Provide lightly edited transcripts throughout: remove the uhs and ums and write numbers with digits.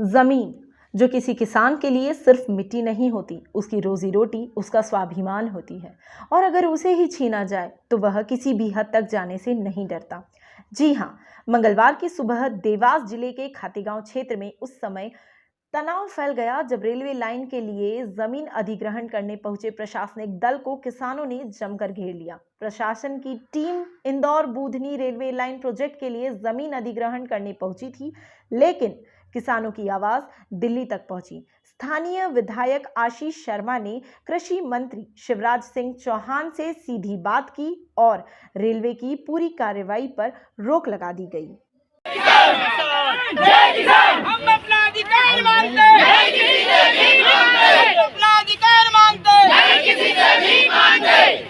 जमीन जो किसी किसान के लिए सिर्फ मिट्टी नहीं होती, उसकी रोजी रोटी, उसका स्वाभिमान होती है। और अगर उसे ही छीना जाए तो वह किसी भी हद तक जाने से नहीं डरता। जी हाँ, मंगलवार की सुबह देवास जिले के खातेगांव क्षेत्र में उस समय तनाव फैल गया जब रेलवे लाइन के लिए जमीन अधिग्रहण करने पहुंचे प्रशासनिक दल को किसानों ने जमकर घेर लिया। प्रशासन की team Indore Budhni railway line project के लिए जमीन अधिग्रहण करने पहुंची थी, लेकिन किसानों की आवाज दिल्ली तक पहुंची। स्थानीय विधायक आशीष शर्मा ने कृषि मंत्री शिवराज सिंह चौहान से सीधी बात की और रेलवे की पूरी कार्रवाई पर रोक लगा दी गई। जय किसान, हम अपना अधिकार मांगते हैं, नहीं किसी से भीख मांगते, अपना अधिकार मांगते हैं, नहीं किसी से भीख मांगते।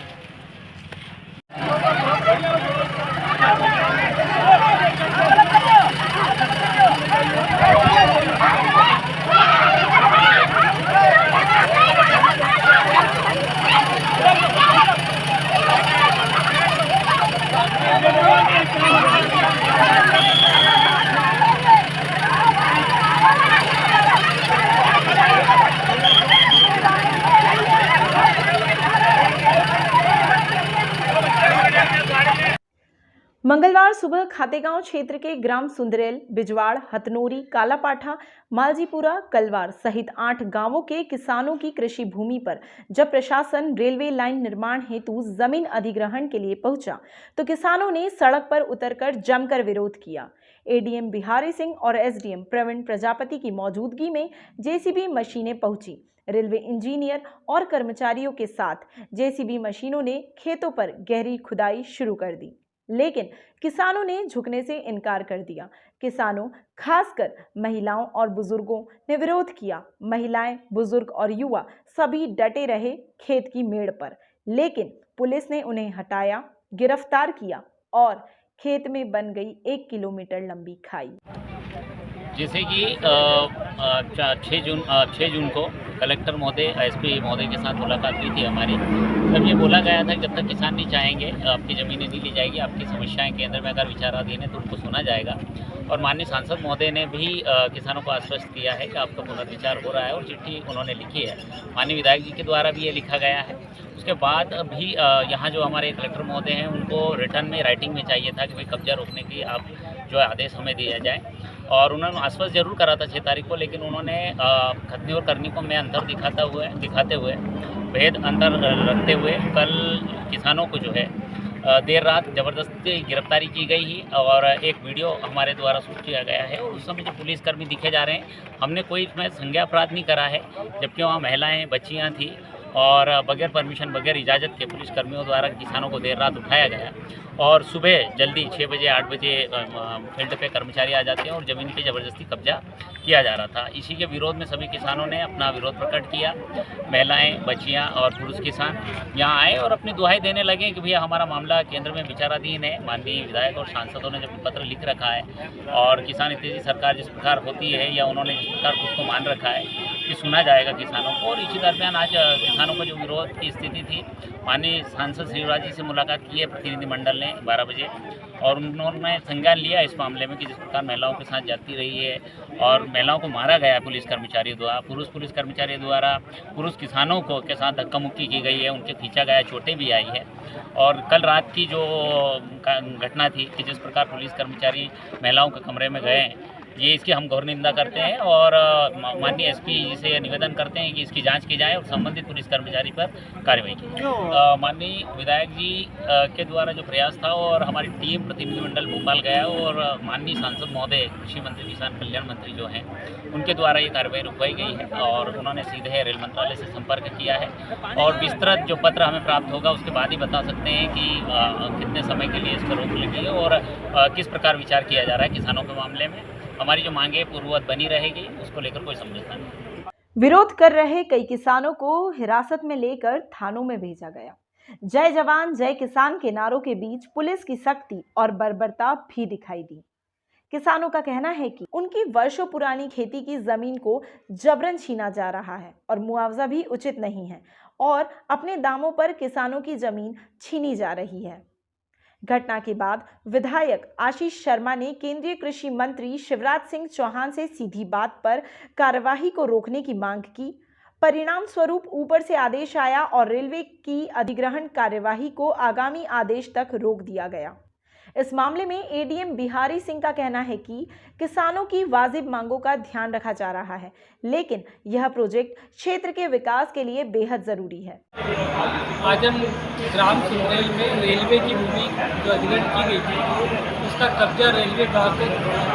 मंगलवार सुबह खातेगांव क्षेत्र के ग्राम सुंदरेल, बिजवाड़, हथनोरी, कालापाठा, मालजीपुरा, कलवार सहित 8 गांवों के किसानों की कृषि भूमि पर जब प्रशासन रेलवे लाइन निर्माण हेतु जमीन अधिग्रहण के लिए पहुंचा तो किसानों ने सड़क पर उतरकर जमकर विरोध किया। एडीएम बिहारी सिंह और एसडीएम प्रवीण प्रजापति की मौजूदगी में जेसीबी मशीनें पहुंची। रेलवे इंजीनियर और कर्मचारियों के साथ जेसीबी मशीनों ने खेतों पर गहरी खुदाई शुरू कर दी, लेकिन किसानों ने झुकने से इनकार कर दिया। किसानों, खासकर महिलाओं और बुजुर्गों ने विरोध किया। महिलाएं, बुजुर्ग और युवा सभी डटे रहे खेत की मेड़ पर, लेकिन पुलिस ने उन्हें हटाया, गिरफ्तार किया और खेत में बन गई 1 किलोमीटर लंबी खाई। जैसे कि 6 जून को कलेक्टर महोदय, एसपी महोदय के साथ मुलाकात हुई थी हमारी। तब ये बोला गया था कि जब तक किसान नहीं चाहेंगे आपकी ज़मीनें नहीं ली जाएगी, आपकी समस्याएं केंद्र में अगर विचाराधीन है तो उनको सुना जाएगा। और माननीय सांसद महोदय ने भी किसानों को आश्वस्त किया है कि आपका पुनर्विचार हो रहा है और चिट्ठी उन्होंने लिखी है। माननीय विधायक जी के द्वारा भी ये लिखा गया है। उसके बाद भी यहाँ जो हमारे कलेक्टर महोदय हैं उनको रिटर्न में, राइटिंग में चाहिए था कि भाई कब्जा रोकने की आप जो आदेश हमें दिया जाए। और उन्होंने आश्वस्त जरूर करा था 6 तारीख को, लेकिन उन्होंने खतनी और करनी को में अंतर दिखाते हुए भेद अंतर रखते हुए कल किसानों को जो है देर रात ज़बरदस्ती गिरफ्तारी की गई ही और एक वीडियो हमारे द्वारा शूट किया गया है। और उस समय जो पुलिसकर्मी दिखे जा रहे हैं, हमने कोई इसमें संज्ञा अपराध नहीं करा है, जबकि वहाँ महिलाएं, बच्चियाँ थी और बगैर परमिशन, बगैर इजाज़त के पुलिसकर्मियों द्वारा किसानों को देर रात उठाया गया। और सुबह जल्दी 6 बजे 8 बजे फील्ड पे कर्मचारी आ जाते हैं और ज़मीन पे ज़बरदस्ती कब्जा किया जा रहा था। इसी के विरोध में सभी किसानों ने अपना विरोध प्रकट किया। महिलाएं, बच्चियां और पुरुष किसान यहाँ आए और अपनी दुहाई देने लगे कि भैया हमारा मामला केंद्र में विचाराधीन है। माननीय विधायक और सांसदों ने जब पत्र लिख रखा है और किसान हितैषी सरकार जिस प्रकार होती है या उन्होंने जिस प्रकार खुद को मान रखा है कि सुना जाएगा किसानों को। और इसी दरमियान आज किसानों को जो विरोध की स्थिति थी, माननीय सांसद शिवराज जी से मुलाकात की है प्रतिनिधिमंडल ने 12 बजे, और उन्होंने संज्ञान लिया इस मामले में कि जिस प्रकार महिलाओं के साथ जाती रही है और महिलाओं को मारा गया पुलिस कर्मचारियों द्वारा, पुलिस कर्मचारियों द्वारा पुरुष किसानों को के साथ धक्का मुक्की की गई है, उनके खींचा गया, चोटें भी आई है। और कल रात की जो घटना थी कि जिस प्रकार पुलिस कर्मचारी महिलाओं के कमरे में गए, ये इसकी हम घोर निंदा करते हैं और माननीय एसपी जी से निवेदन करते हैं कि इसकी जांच की जाए और संबंधित पुलिस कर्मचारी पर कार्रवाई की जाए। माननीय विधायक जी के द्वारा जो प्रयास था और हमारी टीम प्रतिनिधिमंडल भोपाल गया और माननीय सांसद महोदय, कृषि मंत्री, किसान कल्याण मंत्री जो हैं, उनके द्वारा ये कार्रवाई रुकवाई गई है और उन्होंने सीधे रेल मंत्रालय से संपर्क किया है। और विस्तृत जो पत्र हमें प्राप्त होगा उसके बाद ही बता सकते हैं कि कितने समय के लिए इस पर रोक लगी है और किस प्रकार विचार किया जा रहा है किसानों के मामले में। हमारी जो मांगे पूर्ववत बनी रहेगी, उसको लेकर कोई समझौता नहीं। विरोध कर रहे कई किसानों को हिरासत में लेकर थानों में भेजा गया। जय जवान जय किसान के नारों के बीच पुलिस की सख्ती और बर्बरता भी दिखाई दी। किसानों का कहना है कि उनकी वर्षों पुरानी खेती की जमीन को जबरन छीना जा रहा है और मुआवजा भी उचित नहीं है और अपने दामों पर किसानों की जमीन छीनी जा रही है। घटना के बाद विधायक आशीष शर्मा ने केंद्रीय कृषि मंत्री शिवराज सिंह चौहान से सीधी बात पर कार्यवाही को रोकने की मांग की। परिणाम स्वरूप ऊपर से आदेश आया और रेलवे की अधिग्रहण कार्यवाही को आगामी आदेश तक रोक दिया गया। इस मामले में एडीएम बिहारी सिंह का कहना है कि किसानों की वाजिब मांगों का ध्यान रखा जा रहा है, लेकिन यह प्रोजेक्ट क्षेत्र के विकास के लिए बेहद जरूरी है। आज हम ग्राम सुंदरेल में रेलवे की भूमि जो अधिग्रहण की गई थी उसका कब्जा रेलवे विभाग को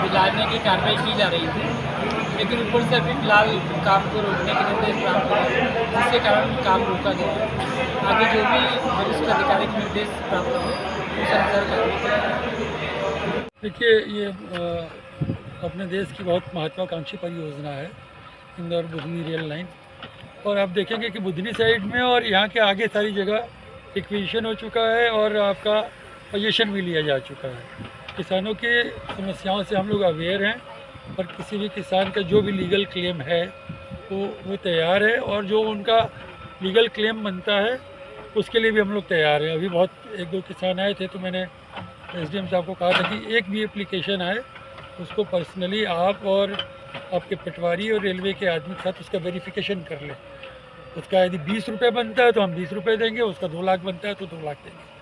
दिलाने की कार्रवाई की जा रही थी, लेकिन ऊपर से अभी फिलहाल काम को रोकने के निर्देश प्राप्त हुए, जिसके कारण काम रोका गया। आगे जो भी वरिष्ठ अधिकारी के निर्देश प्राप्त हुए उस अनुसार कार्रवाई। देखिए, ये अपने देश की बहुत महत्वाकांक्षी परियोजना है इंदौर बुधनी रेल लाइन, और आप देखेंगे कि बुधनी साइड में और यहाँ के आगे सारी जगह एक्विजिशन हो चुका है और आपका पोजीशन भी लिया जा चुका है। किसानों की समस्याओं से हम लोग अवेयर हैं और किसी भी किसान का जो भी लीगल क्लेम है वो तैयार है, और जो उनका लीगल क्लेम बनता है उसके लिए भी हम लोग तैयार हैं। अभी बहुत 1-2 किसान आए थे तो मैंने एसडीएम साहब को कहा था कि एक भी एप्लीकेशन आए उसको पर्सनली आप और आपके पटवारी और रेलवे के आदमी के साथ उसका वेरिफिकेशन कर लें। उसका यदि 20 रुपये बनता है तो हम 20 रुपये देंगे, उसका 2 लाख बनता है तो 2 लाख देंगे।